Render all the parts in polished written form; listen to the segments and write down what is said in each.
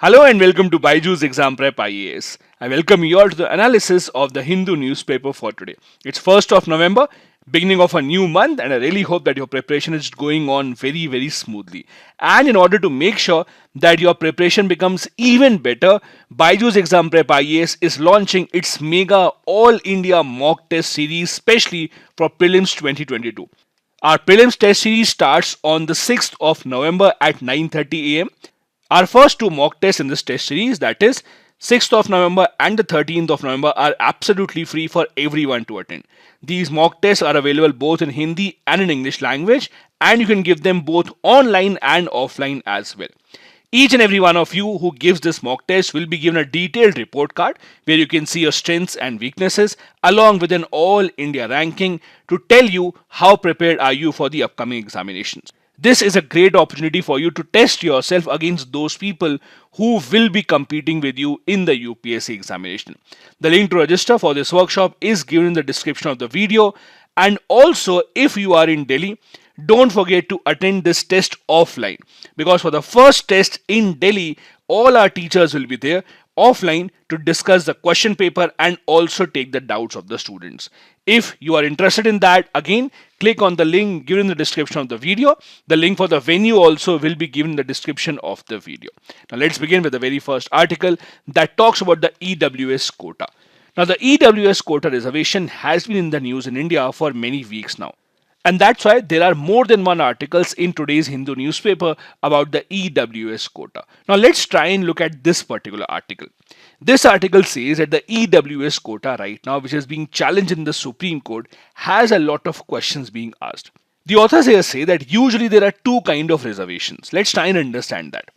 Hello and welcome to Byjus Exam Prep IAS. I welcome you all to the analysis of the Hindu newspaper for today. It's 1st of November, beginning of a new month, and I really hope that your preparation is going on very smoothly. And in order to make sure that your preparation becomes even better, Byjus Exam Prep IAS is launching its mega all India mock test series specially for Prelims 2022. Our prelims test series starts on the 6th of November at 9:30 am. Our first two mock tests in this test series, that is 6th of November and the 13th of November, are absolutely free for everyone to attend. These mock tests are available both in Hindi and in English language, and you can give them both online and offline as well. Each and every one of you who gives this mock test will be given a detailed report card where you can see your strengths and weaknesses along with an all India ranking to tell you how prepared are you for the upcoming examinations. This is a great opportunity for you to test yourself against those people who will be competing with you in the UPSC examination. The link to register for this workshop is given in the description of the video, and also if you are in Delhi, don't forget to attend this test offline, because for the first test in Delhi, all our teachers will be there offline to discuss the question paper and also take the doubts of the students. If you are interested in that, again, click on the link given in the description of the video. The link for the venue also will be given in the description of the video. Now let's begin with the very first article that talks about the EWS quota. Now the EWS quota reservation has been in the news in India for many weeks now. And that's why there are more than one articles in today's Hindu newspaper about the EWS quota. Now let's try and look at this particular article. This article says that the EWS quota right now, which is being challenged in the Supreme Court, has a lot of questions being asked. The authors here say that usually there are two kinds of reservations. Let's try and understand that.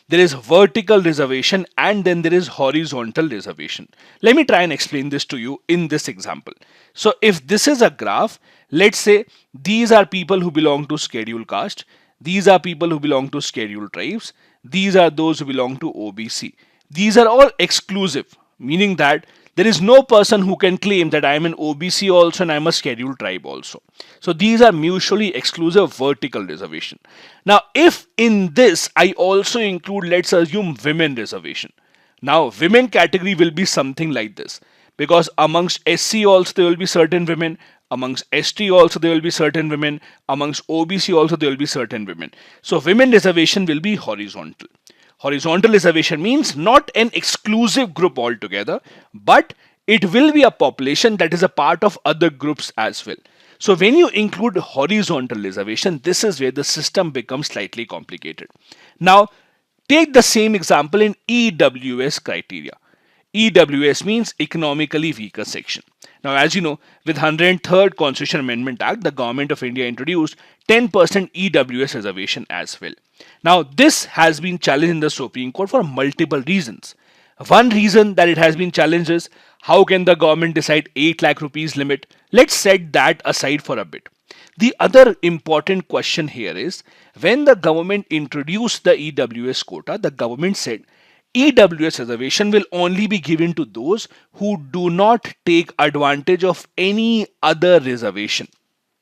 There is vertical reservation and then there is horizontal reservation. Let me try and explain this to you in this example. So if this is a graph, let's say these are people who belong to scheduled caste, these are people who belong to scheduled tribes, these are those who belong to OBC. These are all exclusive, meaning that there is no person who can claim that I am an OBC also and I am a scheduled tribe also. So these are mutually exclusive vertical reservation. Now if in this I also include, let's assume, women reservation. Now women category will be something like this, because amongst SC also there will be certain women, amongst ST also there will be certain women, amongst OBC also there will be certain women. So women reservation will be horizontal. Horizontal reservation means not an exclusive group altogether, but it will be a population that is a part of other groups as well. So when you include horizontal reservation, this is where the system becomes slightly complicated. Now take the same example in EWS criteria. EWS means economically weaker section. Now as you know, with 103rd Constitution Amendment Act, the Government of India introduced 10% EWS reservation as well. Now this has been challenged in the Supreme Court for multiple reasons. One reason that it has been challenged is how can the government decide 8 lakh rupees limit? Let's set that aside for a bit. The other important question here is, when the government introduced the EWS quota, the government said EWS reservation will only be given to those who do not take advantage of any other reservation.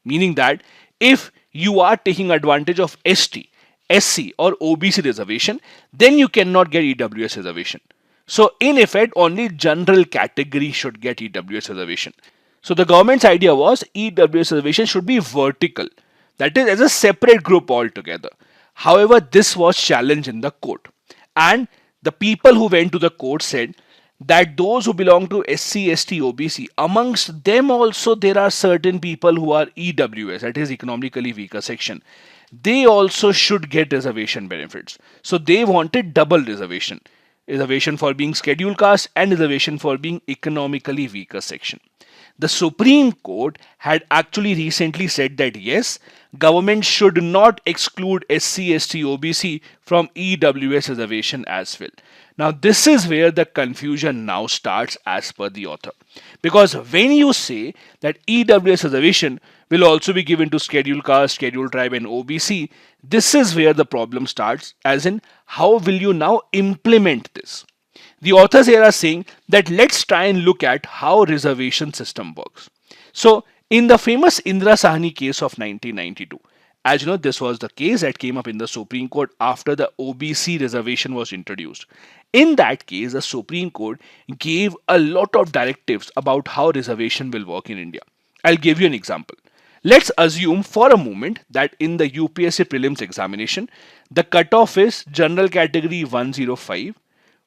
Meaning that if you are taking advantage of ST, SC or OBC reservation, then you cannot get EWS reservation. So in effect, only general category should get EWS reservation. So the government's idea was EWS reservation should be vertical, that is as a separate group altogether. However, this was challenged in the court, and the people who went to the court said that those who belong to SC, ST, OBC, amongst them also there are certain people who are EWS, that is economically weaker section. They also should get reservation benefits. So they wanted double reservation. Reservation for being scheduled caste and reservation for being economically weaker section. The Supreme Court had actually recently said that yes, government should not exclude SC, ST, OBC from EWS reservation as well. Now this is where the confusion now starts as per the author. Because when you say that EWS reservation will also be given to scheduled caste, scheduled tribe and OBC, this is where the problem starts, as in how will you now implement this? The authors here are saying that let's try and look at how reservation system works. So in the famous Indira Sahni case of 1992, As you know, this was the case that came up in the Supreme Court after the OBC reservation was introduced. In that case, the Supreme Court gave a lot of directives about how reservation will work in India. I'll give you an example. Let's assume for a moment that in the UPSC Prelims examination, the cutoff is general category 105,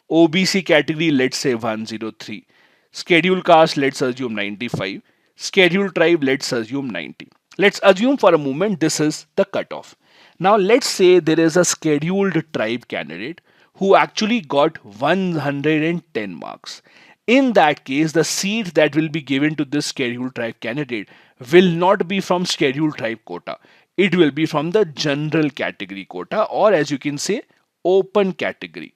OBC category let's say 103, scheduled caste let's assume 95, scheduled tribe let's assume 90. Let's assume for a moment this is the cutoff. Now let's say there is a scheduled tribe candidate who actually got 110 marks. In that case, the seat that will be given to this scheduled tribe candidate will not be from scheduled tribe quota. It will be from the general category quota, or as you can say, open category.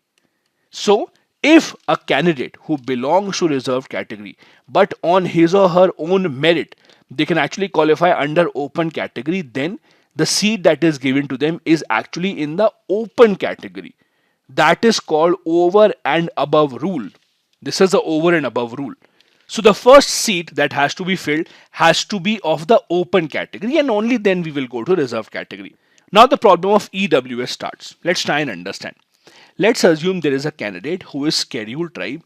So, if a candidate who belongs to reserved category but on his or her own merit, they can actually qualify under open category, then the seat that is given to them is actually in the open category. That is called over and above rule. This is the over and above rule. So the first seat that has to be filled has to be of the open category, and only then we will go to reserved category. Now the problem of EWS starts. Let's try and understand. Let's assume there is a candidate who is scheduled tribe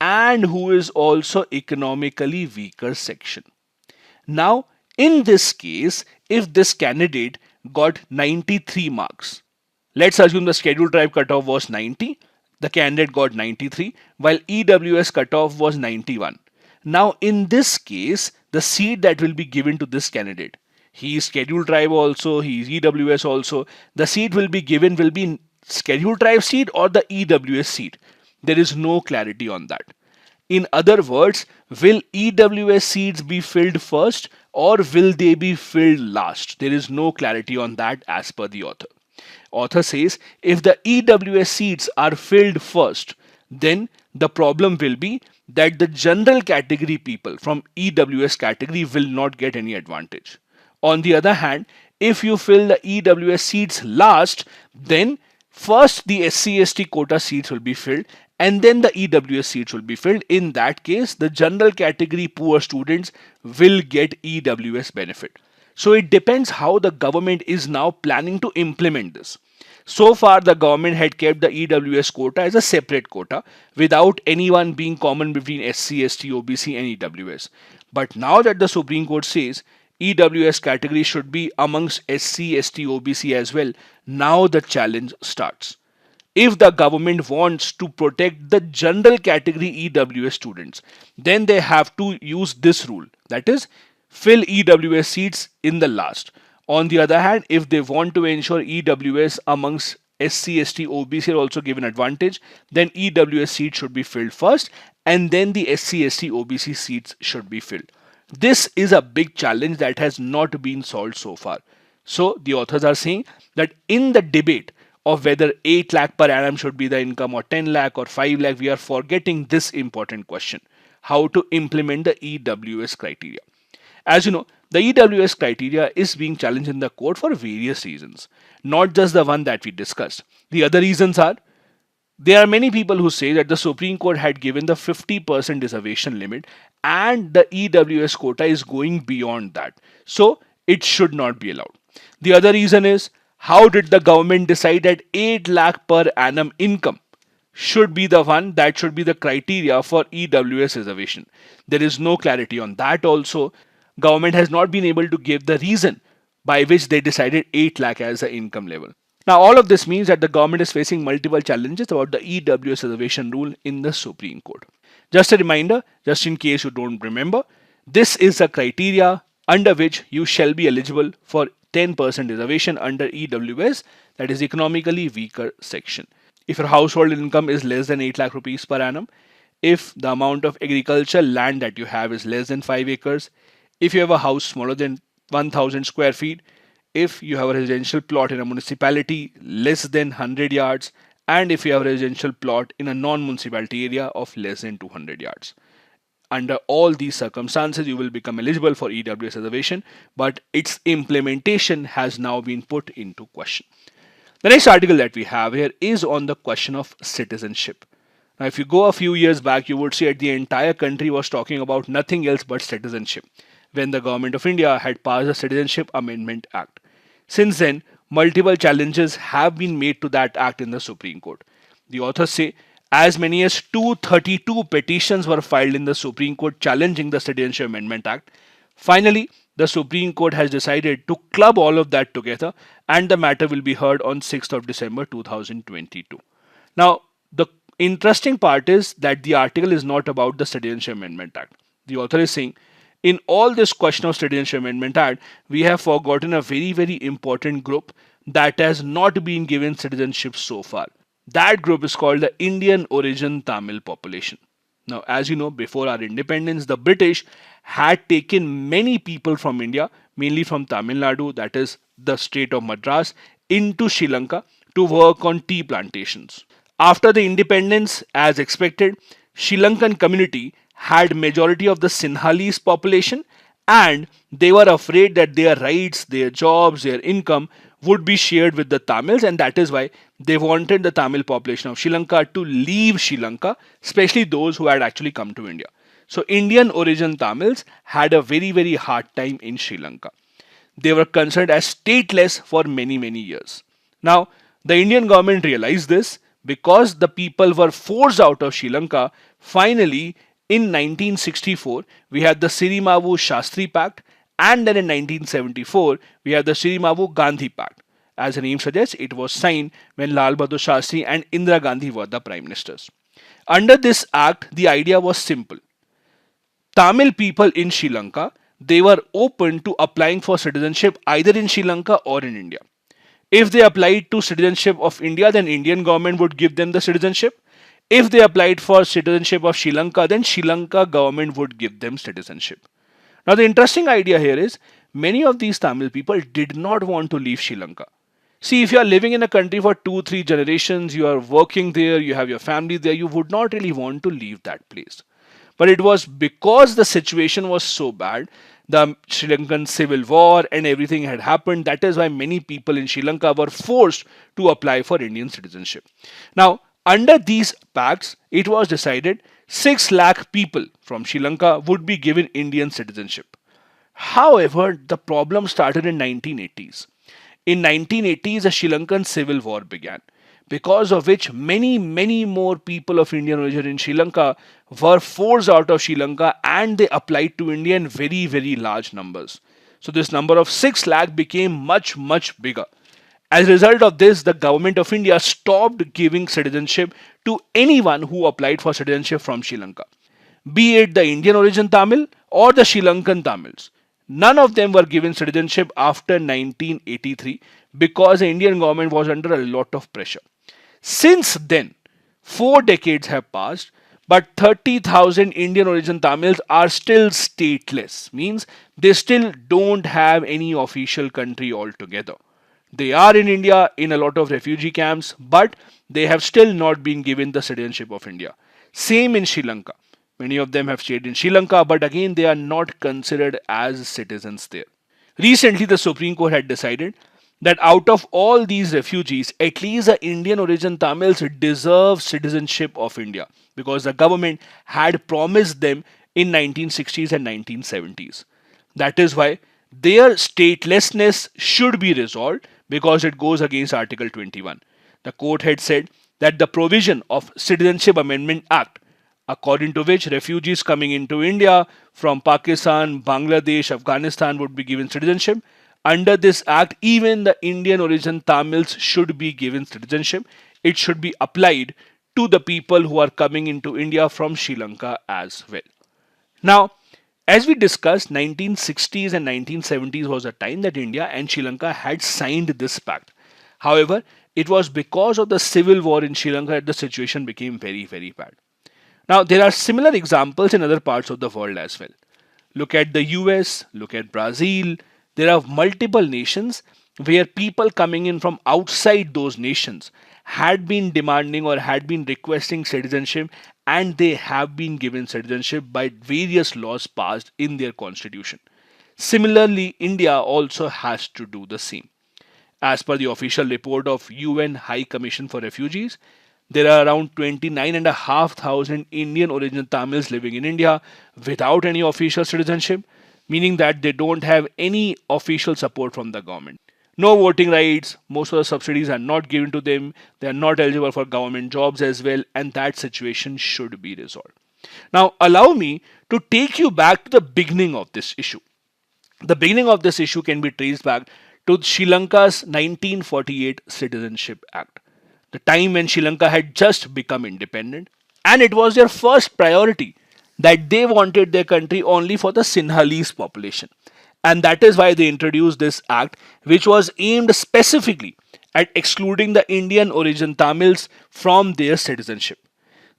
and who is also economically weaker section. Now in this case, if this candidate got 93 marks, let's assume the scheduled tribe cutoff was 90, the candidate got 93, while EWS cutoff was 91. Now in this case, the seat that will be given to this candidate, he is scheduled tribe also, he is EWS also, the seat will be given will be scheduled tribe seat or the EWS seat. There is no clarity on that. In other words, will EWS seats be filled first or will they be filled last? There is no clarity on that as per the author. Author says if the EWS seats are filled first, then the problem will be that the general category people from EWS category will not get any advantage. On the other hand, if you fill the EWS seats last, then first the SC/ST quota seats will be filled and then the EWS seats will be filled. In that case, the general category poor students will get EWS benefit. So it depends how the government is now planning to implement this. So far, the government had kept the EWS quota as a separate quota without anyone being common between SC/ST, OBC and EWS. But now that the Supreme Court says EWS category should be amongst SC/ST, OBC as well, now the challenge starts. If the government wants to protect the general category EWS students, then they have to use this rule. That is, fill EWS seats in the last. On the other hand, if they want to ensure EWS amongst SC/ST, OBC are also given advantage, then EWS seats should be filled first and then the SC/ST, OBC seats should be filled. This is a big challenge that has not been solved so far. So the authors are saying that in the debate of whether 8 lakh per annum should be the income or 10 lakh or 5 lakh, we are forgetting this important question: how to implement the EWS criteria. As you know, the EWS criteria is being challenged in the court for various reasons, not just the one that we discussed. The other reasons are, there are many people who say that the Supreme Court had given the 50% reservation limit and the EWS quota is going beyond that. So it should not be allowed. The other reason is, how did the government decide that 8 lakh per annum income should be the one that should be the criteria for EWS reservation? There is no clarity on that also. Government has not been able to give the reason by which they decided 8 lakh as the income level. Now all of this means that the government is facing multiple challenges about the EWS reservation rule in the Supreme Court. Just a reminder, just in case you don't remember, this is a criteria under which you shall be eligible for 10% reservation under EWS, that is economically weaker section. If your household income is less than 8 lakh rupees per annum, if the amount of agricultural land that you have is less than 5 acres, if you have a house smaller than 1000 square feet, if you have a residential plot in a municipality less than 100 yards, and if you have a residential plot in a non-municipality area of less than 200 yards. Under all these circumstances, you will become eligible for EWS reservation, but its implementation has now been put into question. The next article that we have here is on the question of citizenship. Now, if you go a few years back, you would see that the entire country was talking about nothing else but citizenship when the government of India had passed the Citizenship Amendment Act. Since then, multiple challenges have been made to that act in the Supreme Court. The authors say as many as 232 petitions were filed in the Supreme Court challenging the Citizenship Amendment Act. Finally, the Supreme Court has decided to club all of that together, and the matter will be heard on 6th of December 2022. Now, the interesting part is that the article is not about the Citizenship Amendment Act. The author is saying, in all this question of Citizenship Amendment Act, we have forgotten a very, very important group that has not been given citizenship so far. That group is called the Indian origin Tamil population. Now, as you know, before our independence, the British had taken many people from India, mainly from Tamil Nadu, that is the state of Madras, into Sri Lanka to work on tea plantations. After the independence, as expected, Sri Lankan community had majority of the Sinhalese population, and they were afraid that their rights, their jobs, their income would be shared with the Tamils, and that is why they wanted the Tamil population of Sri Lanka to leave Sri Lanka, especially those who had actually come to India. So Indian origin Tamils had a very, very hard time in Sri Lanka. They were considered as stateless for many, many years. Now, the Indian government realized this because the people were forced out of Sri Lanka. Finally, in 1964, we had the Sirimavu Shastri Pact, and then in 1974, we had the Sirimavu Gandhi Pact. As the name suggests, it was signed when Lal Bahadur Shastri and Indira Gandhi were the prime ministers. Under this act, the idea was simple. Tamil people in Sri Lanka, they were open to applying for citizenship either in Sri Lanka or in India. If they applied to citizenship of India, then Indian government would give them the citizenship. If they applied for citizenship of Sri Lanka, then Sri Lanka government would give them citizenship. Now, the interesting idea here is many of these Tamil people did not want to leave Sri Lanka. See, if you are living in a country for 2-3 generations, you are working there, you have your family there, you would not really want to leave that place. But it was because the situation was so bad, the Sri Lankan civil war and everything had happened. That is why many people in Sri Lanka were forced to apply for Indian citizenship. Now, under these pacts, it was decided 6 lakh people from Sri Lanka would be given Indian citizenship. However, the problem started in 1980s. In 1980s, a Sri Lankan civil war began, because of which many more people of Indian origin in Sri Lanka were forced out of Sri Lanka, and they applied to India in very large numbers. So this number of 6 lakh became much bigger. As a result of this, the government of India stopped giving citizenship to anyone who applied for citizenship from Sri Lanka, be it the Indian origin Tamil or the Sri Lankan Tamils. None of them were given citizenship after 1983 because the Indian government was under a lot of pressure. Since then, 4 decades have passed, but 30,000 Indian origin Tamils are still stateless, means they still don't have any official country altogether. They are in India in a lot of refugee camps, but they have still not been given the citizenship of India. Same in Sri Lanka. Many of them have stayed in Sri Lanka, but again, they are not considered as citizens there. Recently, the Supreme Court had decided that out of all these refugees, at least the Indian origin Tamils deserve citizenship of India because the government had promised them in 1960s and 1970s. That is why their statelessness should be resolved because it goes against Article 21. The court had said that the provision of Citizenship Amendment Act, according to which refugees coming into India from Pakistan, Bangladesh, Afghanistan would be given citizenship. Under this act, even the Indian origin Tamils should be given citizenship. It should be applied to the people who are coming into India from Sri Lanka as well. Now, as we discussed, 1960s and 1970s was a time that India and Sri Lanka had signed this pact. However, it was because of the civil war in Sri Lanka that the situation became very bad. Now, there are similar examples in other parts of the world as well. Look at the US, look at Brazil. There are multiple nations where people coming in from outside those nations had been demanding or had been requesting citizenship, and they have been given citizenship by various laws passed in their constitution. Similarly, India also has to do the same. As per the official report of UN High Commission for Refugees, there are around 29,500 Indian origin Tamils living in India without any official citizenship, meaning that they don't have any official support from the government. No voting rights, most of the subsidies are not given to them, they are not eligible for government jobs as well, and that situation should be resolved. Now, allow me to take you back to the beginning of this issue. The beginning of this issue can be traced back to Sri Lanka's 1948 Citizenship Act, the time when Sri Lanka had just become independent, and it was their first priority that they wanted their country only for the Sinhalese population. And that is why they introduced this act, which was aimed specifically at excluding the Indian origin Tamils from their citizenship.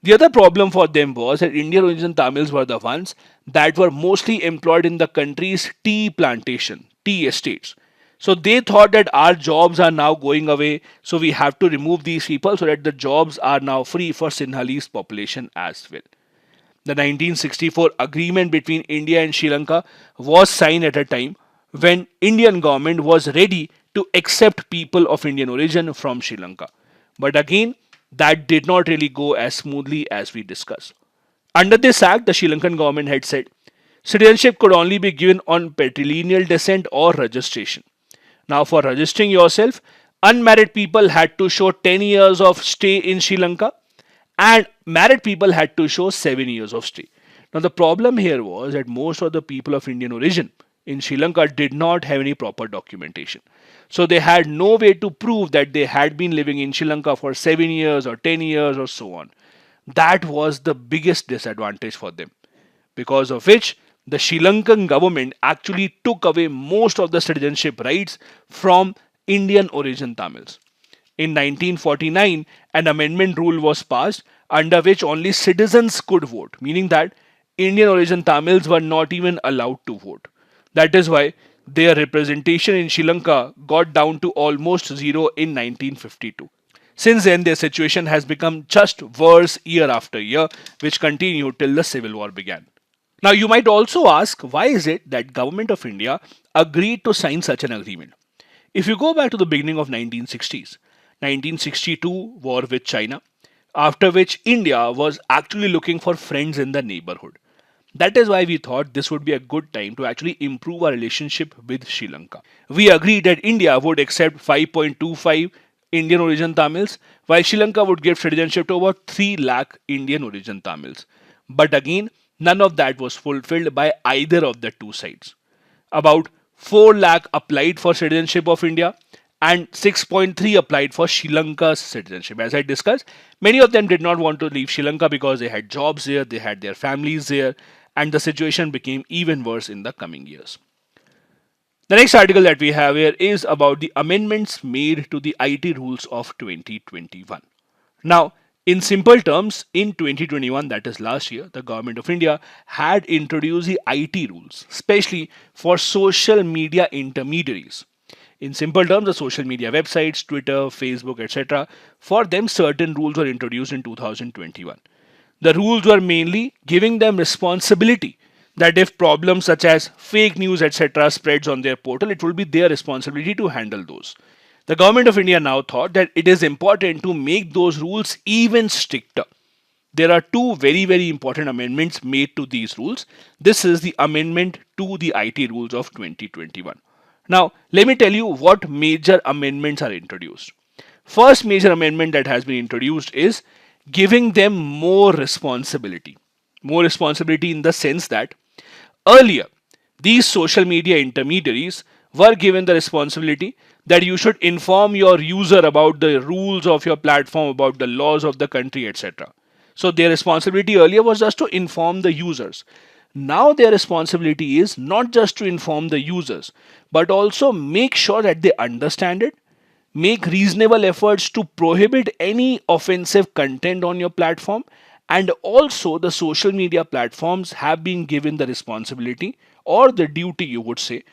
The other problem for them was that Indian origin Tamils were the ones that were mostly employed in the country's tea plantation, tea estates. So they thought that our jobs are now going away, so we have to remove these people so that the jobs are now free for Sinhalese population as well. The 1964 agreement between India and Sri Lanka was signed at a time when Indian government was ready to accept people of Indian origin from Sri Lanka. But again, that did not really go as smoothly as we discussed. Under this act, the Sri Lankan government had said citizenship could only be given on patrilineal descent or registration. Now, for registering yourself, unmarried people had to show 10 years of stay in Sri Lanka and married people had to show 7 years of stay. Now, the problem here was that most of the people of Indian origin in Sri Lanka did not have any proper documentation. So, they had no way to prove that they had been living in Sri Lanka for 7 years or 10 years or so on. That was the biggest disadvantage for them, because of which the Sri Lankan government actually took away most of the citizenship rights from Indian origin Tamils. In 1949, an amendment rule was passed under which only citizens could vote, meaning that Indian origin Tamils were not even allowed to vote. That is why their representation in Sri Lanka got down to almost zero in 1952. Since then, their situation has become just worse year after year, which continued till the Civil War began. Now, you might also ask, why is it that Government of India agreed to sign such an agreement? If you go back to the beginning of 1960s, 1962 war with China, after which India was actually looking for friends in the neighborhood. That is why we thought this would be a good time to actually improve our relationship with Sri Lanka. We agreed that India would accept 5.25 Indian origin Tamils, while Sri Lanka would give citizenship to about 3 lakh Indian origin Tamils. But again, none of that was fulfilled by either of the two sides. About 4 lakh applied for citizenship of India and 6.3 applied for Sri Lanka's citizenship. As I discussed, many of them did not want to leave Sri Lanka because they had jobs there, they had their families there, and the situation became even worse in the coming years. The next article that we have here is about the amendments made to the IT rules of 2021. Now, in simple terms, in 2021, that is last year, the Government of India had introduced the IT rules, especially for social media intermediaries. In simple terms, the social media websites, Twitter, Facebook, etc., for them certain rules were introduced in 2021. The rules were mainly giving them responsibility that if problems such as fake news, etc., spreads on their portal, it will be their responsibility to handle those. The Government of India now thought that it is important to make those rules even stricter. There are two very important amendments made to these rules. This is the amendment to the IT rules of 2021. Now, let me tell you what major amendments are introduced. First major amendment that has been introduced is giving them more responsibility. More responsibility in the sense that earlier, these social media intermediaries were given the responsibility that you should inform your user about the rules of your platform, about the laws of the country, etc. So their responsibility earlier was just to inform the users. Now their responsibility is not just to inform the users, but also make sure that they understand it, make reasonable efforts to prohibit any offensive content on your platform, and also the social media platforms have been given the responsibility or the duty, you would say,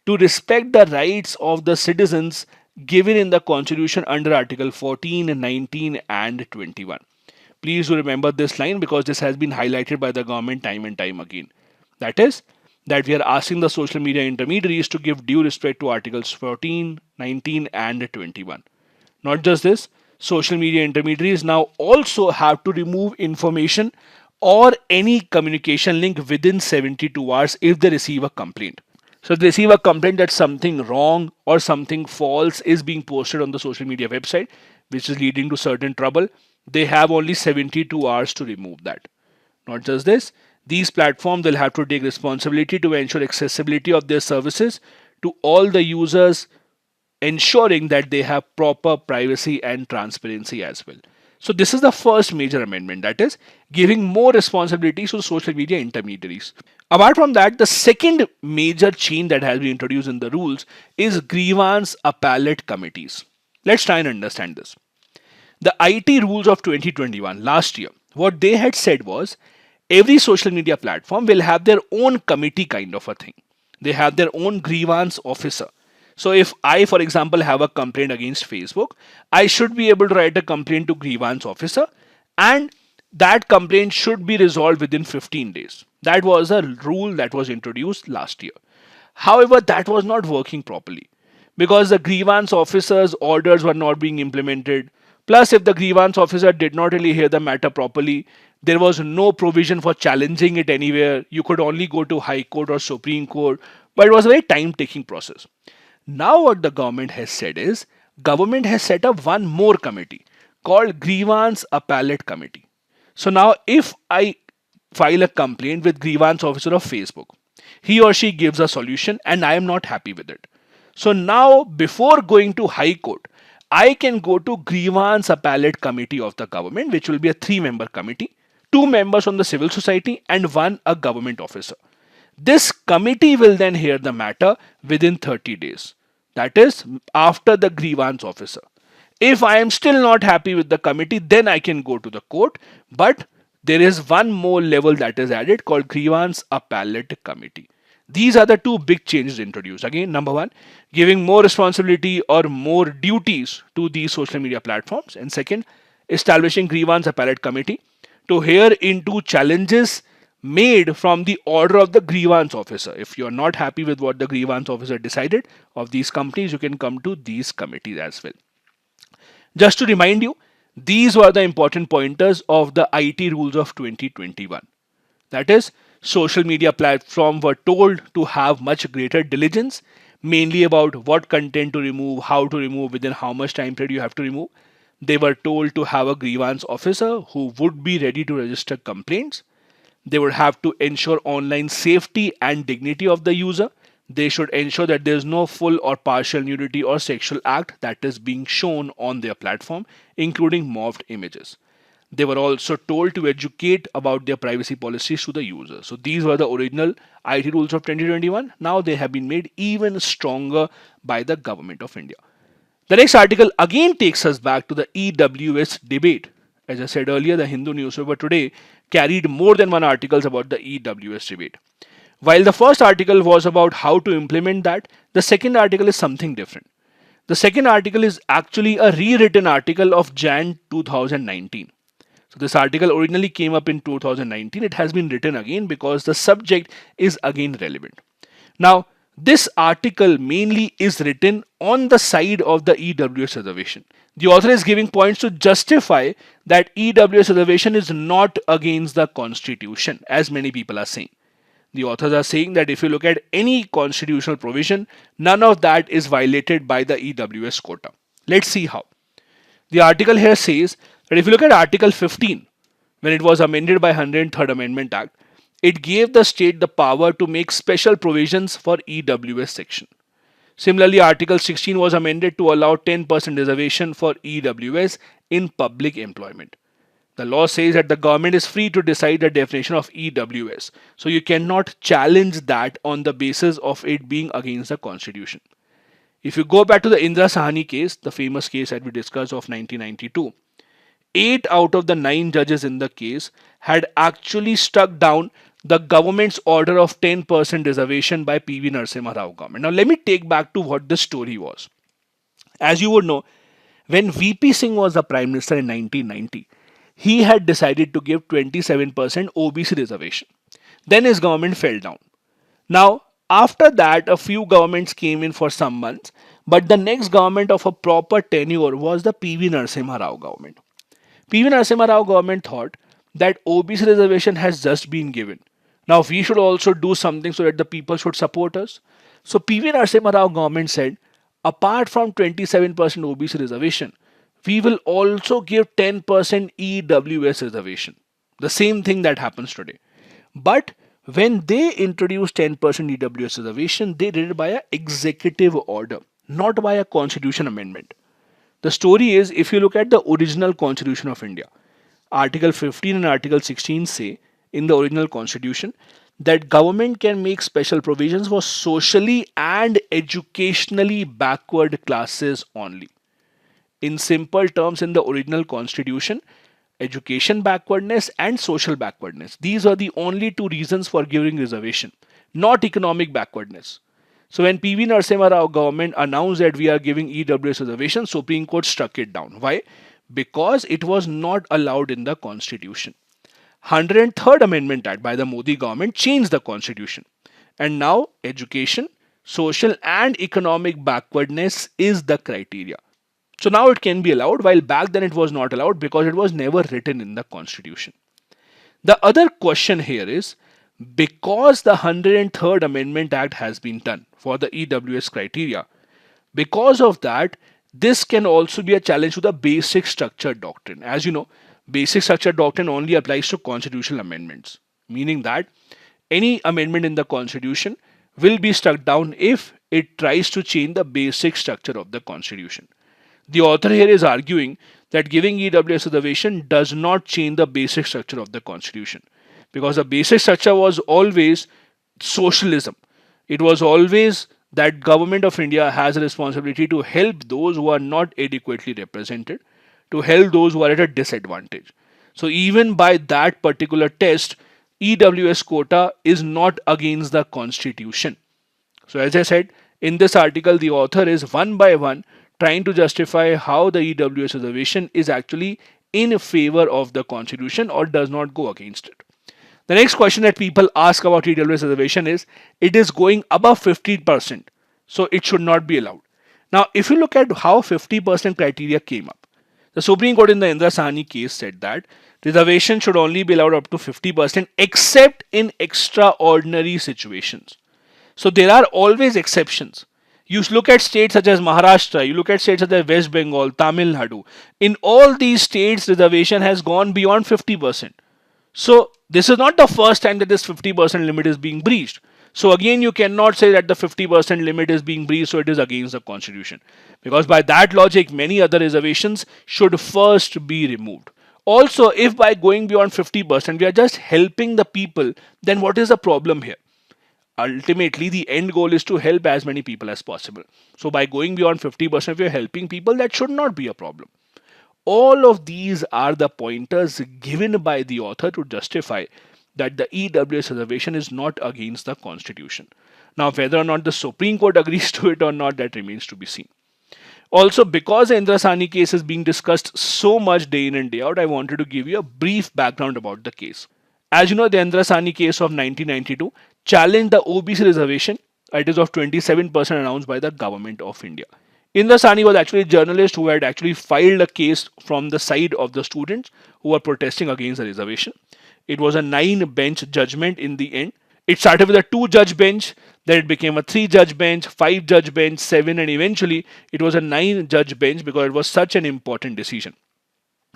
to respect the rights of the citizens given in the Constitution under Article 14, 19 and 21. Please do remember this line because this has been highlighted by the government time and time again. That is, that we are asking the social media intermediaries to give due respect to Articles 14, 19 and 21. Not just this, social media intermediaries now also have to remove information or any communication link within 72 hours if they receive a complaint. So they receive a complaint that something wrong or something false is being posted on the social media website, which is leading to certain trouble. They have only 72 hours to remove that. Not just this, these platforms will have to take responsibility to ensure accessibility of their services to all the users, ensuring that they have proper privacy and transparency as well. So this is the first major amendment, that is giving more responsibilities to social media intermediaries. Apart from that, the second major change that has been introduced in the rules is grievance appellate committees. Let's try and understand this. The IT rules of 2021 last year, what they had said was every social media platform will have their own committee kind of a thing. They have their own grievance officer. So if I, for example, have a complaint against Facebook, I should be able to write a complaint to grievance officer, and that complaint should be resolved within 15 days. That was a rule that was introduced last year. However, that was not working properly because the grievance officer's orders were not being implemented. Plus, if the grievance officer did not really hear the matter properly, there was no provision for challenging it anywhere. You could only go to High Court or Supreme Court, but it was a very time-taking process. Now what the government has said is, government has set up one more committee called Grievance Appellate Committee. So now if I file a complaint with grievance officer of Facebook, he or she gives a solution and I am not happy with it. So now before going to High Court, I can go to Grievance Appellate Committee of the government, which will be a 3-member committee, 2 members from the civil society and 1 a government officer. This committee will then hear the matter within 30 days. That is after the grievance officer. If I am still not happy with the committee, then I can go to the court. But there is one more level that is added called Grievance Appellate Committee. These are the two big changes introduced. Again, number one, giving more responsibility or more duties to these social media platforms. And second, establishing Grievance Appellate Committee to hear into challenges made from the order of the grievance officer. If you're not happy with what the grievance officer decided of these companies, you can come to these committees as well. Just to remind you, these were the important pointers of the IT rules of 2021. That is, social media platforms were told to have much greater diligence, mainly about what content to remove, how to remove, within how much time period you have to remove. They were told to have a grievance officer who would be ready to register complaints. They would have to ensure online safety and dignity of the user. They should ensure that there is no full or partial nudity or sexual act that is being shown on their platform, including morphed images. They were also told to educate about their privacy policies to the user. So these were the original IT rules of 2021. Now they have been made even stronger by the government of India. The next article again takes us back to the EWS debate. As I said earlier, the Hindu newspaper today carried more than one articles about the EWS debate. While the first article was about how to implement that, the second article is something different. The second article is actually a rewritten article of Jan 2019. So this article originally came up in 2019. It has been written again because the subject is again relevant. Now, this article mainly is written on the side of the EWS reservation. The author is giving points to justify that EWS reservation is not against the constitution, as many people are saying. The authors are saying that if you look at any constitutional provision, none of that is violated by the EWS quota. Let's see how. The article here says that if you look at Article 15, when it was amended by 103rd Amendment Act, it gave the state the power to make special provisions for EWS section. Similarly, Article 16 was amended to allow 10% reservation for EWS in public employment. The law says that the government is free to decide the definition of EWS. So you cannot challenge that on the basis of it being against the constitution. If you go back to the Indra Sahani case, the famous case that we discussed of 1992, 8 out of the 9 judges in the case had actually struck down the government's order of 10% reservation by PV Narasimha Rao government. Now let me take back to what the story was. As you would know, when VP Singh was the Prime Minister in 1990, he had decided to give 27% OBC reservation. Then his government fell down. Now, after that, a few governments came in for some months, but the next government of a proper tenure was the PV Narasimha Rao government. PV Narasimha Rao government thought that OBC reservation has just been given. Now we should also do something so that the people should support us. So PV Narasimha Rao government said, apart from 27% OBC reservation, we will also give 10% EWS reservation. The same thing that happens today. But when they introduced 10% EWS reservation, they did it by an executive order, not by a constitution amendment. The story is, if you look at the original constitution of India, Article 15 and Article 16 say in the original constitution that government can make special provisions for socially and educationally backward classes only. In simple terms, in the original constitution, education backwardness and social backwardness, these are the only two reasons for giving reservation, not economic backwardness. So when PV Narasimha Rao government announced that we are giving EWS reservation, Supreme Court struck it down. Why? Because it was not allowed in the constitution. 103rd Amendment Act by the Modi government changed the constitution. And now education, social and economic backwardness is the criteria. So now it can be allowed, while back then it was not allowed because it was never written in the constitution. The other question here is, because the 103rd Amendment Act has been done for the EWS criteria, because of that, this can also be a challenge to the basic structure doctrine. As you know, basic structure doctrine only applies to constitutional amendments, meaning that any amendment in the constitution will be struck down if it tries to change the basic structure of the constitution. The author here is arguing that giving EWS reservation does not change the basic structure of the constitution, because the basic structure was always socialism. It was always that government of India has a responsibility to help those who are not adequately represented, to help those who are at a disadvantage. So even by that particular test, EWS quota is not against the constitution. So as I said, in this article, the author is one by one trying to justify how the EWS reservation is actually in favor of the constitution or does not go against it. The next question that people ask about EWS reservation is, it is going above 50%, so it should not be allowed. Now, if you look at how 50% criteria came up, the Supreme Court in the Indira Sahni case said that reservation should only be allowed up to 50% except in extraordinary situations. So there are always exceptions. You look at states such as Maharashtra, you look at states such as West Bengal, Tamil Nadu. In all these states, reservation has gone beyond 50%. So this is not the first time that this 50% limit is being breached. So again, you cannot say that the 50% limit is being breached, so it is against the constitution. Because by that logic, many other reservations should first be removed. Also, if by going beyond 50%, we are just helping the people, then what is the problem here? Ultimately, the end goal is to help as many people as possible. So by going beyond 50%, if you're helping people, that should not be a problem. All of these are the pointers given by the author to justify that the EWS reservation is not against the constitution. Now, whether or not the Supreme Court agrees to it or not, that remains to be seen. Also, because the Indira Sahni case is being discussed so much day in and day out, I wanted to give you a brief background about the case. As you know, the Indira Sahni case of 1992 challenged the OBC reservation, it is of 27% announced by the government of India. Indira Sahni was actually a journalist who had actually filed a case from the side of the students who were protesting against the reservation. It was a 9-bench judgment in the end. It started with a 2-judge bench, then it became a 3-judge bench, 5-judge bench, 7, and eventually it was a 9-judge bench because it was such an important decision.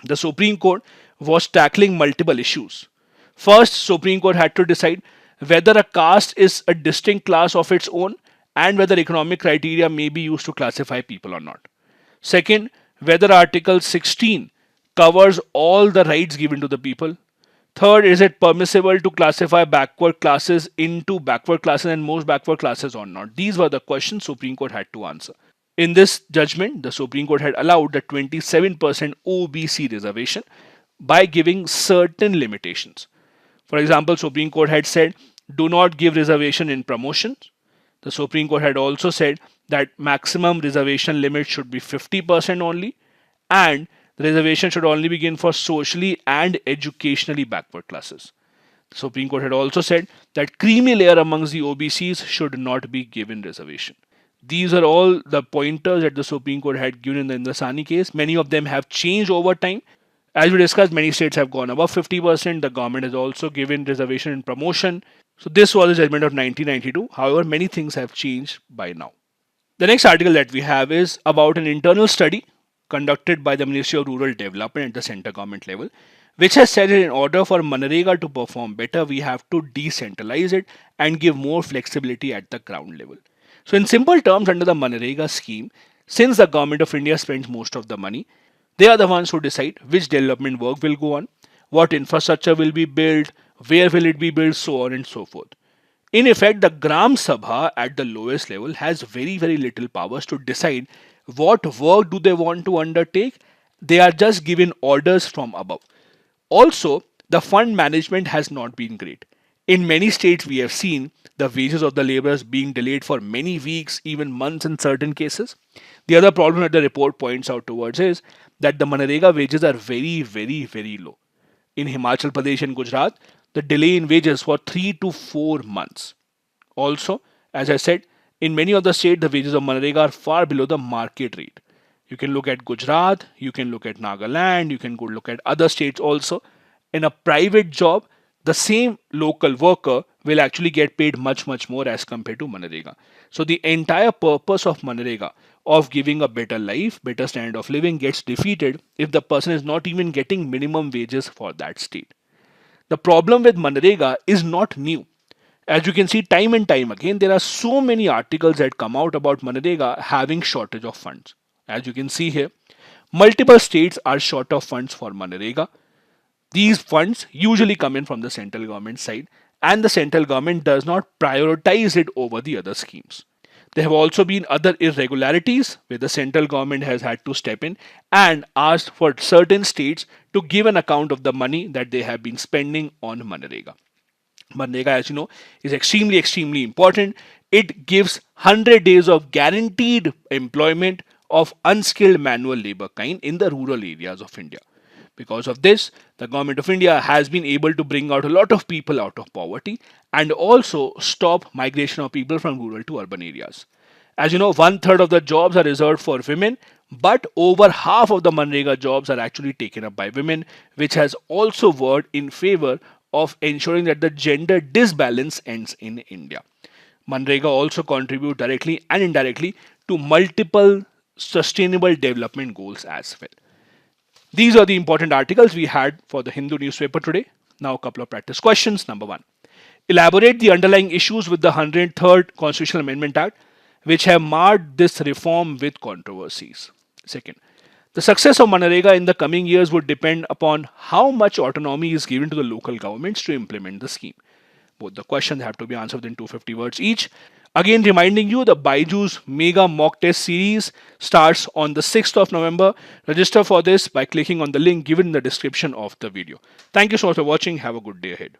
The Supreme Court was tackling multiple issues. First, Supreme Court had to decide whether a caste is a distinct class of its own and whether economic criteria may be used to classify people or not. Second, whether Article 16 covers all the rights given to the people. Third, is it permissible to classify backward classes into backward classes and most backward classes or not? These were the questions Supreme Court had to answer. In this judgment, the Supreme Court had allowed the 27% OBC reservation by giving certain limitations. For example, Supreme Court had said, do not give reservation in promotions. The Supreme Court had also said that maximum reservation limit should be 50% only, and the reservation should only be given for socially and educationally backward classes. The Supreme Court had also said that creamy layer amongst the OBCs should not be given reservation. These are all the pointers that the Supreme Court had given in the Indira Sahni case. Many of them have changed over time. As we discussed, many states have gone above 50%. The government has also given reservation in promotion. So this was the judgment of 1992. However, many things have changed by now. The next article that we have is about an internal study conducted by the Ministry of Rural Development at the centre government level, which has said that in order for Manrega to perform better, we have to decentralize it and give more flexibility at the ground level. So, in simple terms, under the Manrega scheme, since the government of India spends most of the money, they are the ones who decide which development work will go on, what infrastructure will be built, where will it be built, so on and so forth. In effect, the Gram Sabha at the lowest level has very little powers to decide what work do they want to undertake. They are just given orders from above. Also, the fund management has not been great. In many states, we have seen the wages of the laborers being delayed for many weeks, even months in certain cases. The other problem that the report points out towards is that the Manrega wages are very low. In Himachal Pradesh and Gujarat, the delay in wages for 3 to 4 months. Also, as I said, in many of the states, the wages of Manrega are far below the market rate. You can look at Gujarat, you can look at Nagaland, you can go look at other states also. In a private job, the same local worker will actually get paid much more as compared to Manrega. So the entire purpose of Manrega of giving a better life, better standard of living gets defeated if the person is not even getting minimum wages for that state. The problem with Manrega is not new. As you can see time and time again, there are so many articles that come out about Manrega having shortage of funds. As you can see here, multiple states are short of funds for Manrega. These funds usually come in from the central government side, and the central government does not prioritize it over the other schemes. There have also been other irregularities where the central government has had to step in and asked for certain states to give an account of the money that they have been spending on Manrega. Manrega, as you know, is extremely important. It gives 100 days of guaranteed employment of unskilled manual labor kind in the rural areas of India. Because of this, the government of India has been able to bring out a lot of people out of poverty and also stop migration of people from rural to urban areas. As you know, 1/3 of the jobs are reserved for women, but over half of the Manrega jobs are actually taken up by women, which has also worked in favor of ensuring that the gender disbalance ends in India. Manrega also contribute directly and indirectly to multiple sustainable development goals as well. These are the important articles we had for the Hindu newspaper today. Now a couple of practice questions. Number 1. Elaborate the underlying issues with the 103rd Constitutional Amendment Act which have marred this reform with controversies. Second, the success of Manrega in the coming years would depend upon how much autonomy is given to the local governments to implement the scheme. Both the questions have to be answered within 250 words each. Again, reminding you, the Byjus Mega Mock Test Series starts on the 6th of November. Register for this by clicking on the link given in the description of the video. Thank you so much for watching. Have a good day ahead.